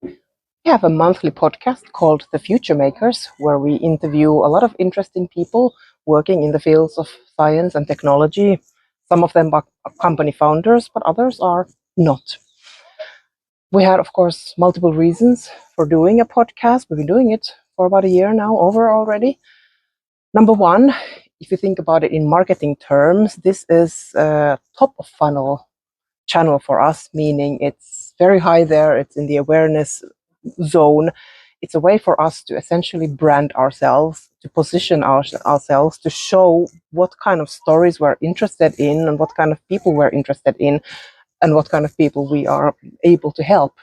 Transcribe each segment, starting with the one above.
We have a monthly podcast called The Future Makers, where we interview a lot of interesting people working in the fields of science and technology. Some of them are company founders, but others are not. We had, of course, multiple reasons for doing a podcast. We've been doing it for about a year now, over already. Number one, if you think about it in marketing terms, this is a top of funnel channel for us, meaning it's very high there, it's in the awareness zone. It's a way for us to essentially brand ourselves, to position ourselves, to show what kind of stories we're interested in and what kind of people we're interested in and what kind of people we are able to help.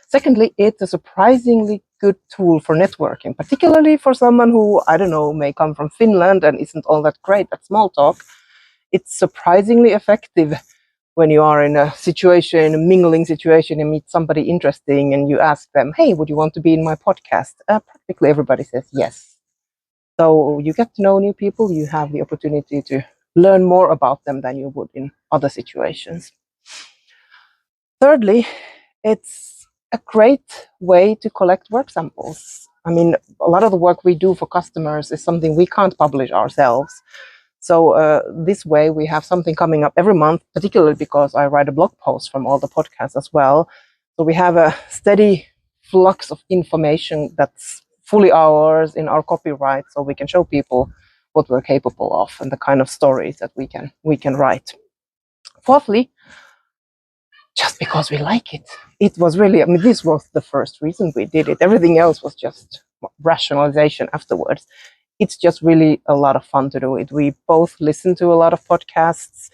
Secondly, it's a surprisingly good tool for networking, particularly for someone who, I don't know, may come from Finland and isn't all that great at small talk. It's surprisingly effective when you are in a situation, a mingling situation, and meet somebody interesting and you ask them, hey, would you want to be in my podcast? Practically everybody says yes. So you get to know new people, you have the opportunity to learn more about them than you would in other situations. Thirdly, it's a great way to collect work samples. I mean, a lot of the work we do for customers is something we can't publish ourselves. So this way we have something coming up every month, particularly because I write a blog post from all the podcasts as well. So we have a steady flux of information that's fully ours in our copyright, so we can show people what we're capable of and the kind of stories that we can write. Fourthly, just because we like it. It was really, I mean, this was the first reason we did it. Everything else was just rationalization afterwards. It's just really a lot of fun to do it. We both listen to a lot of podcasts.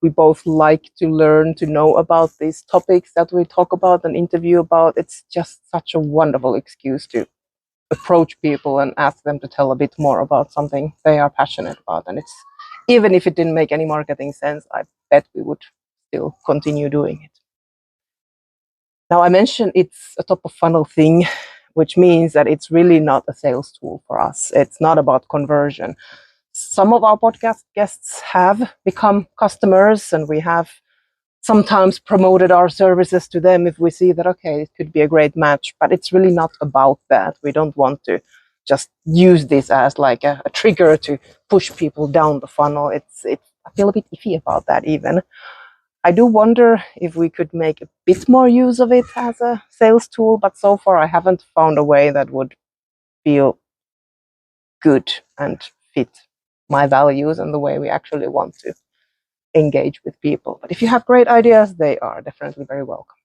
We both like to learn to know about these topics that we talk about and interview about. It's just such a wonderful excuse to approach people and ask them to tell a bit more about something they are passionate about. And it's, even if it didn't make any marketing sense, I bet we would still continue doing it. Now, I mentioned it's a top of funnel thing, which means that it's really not a sales tool for us. It's not about conversion. Some of our podcast guests have become customers, and we have sometimes promoted our services to them if we see that, okay, it could be a great match, but it's really not about that. We don't want to just use this as like a trigger to push people down the funnel. I feel a bit iffy about that even. I do wonder if we could make a bit more use of it as a sales tool, but so far I haven't found a way that would feel good and fit my values and the way we actually want to engage with people. But if you have great ideas, they are definitely very welcome.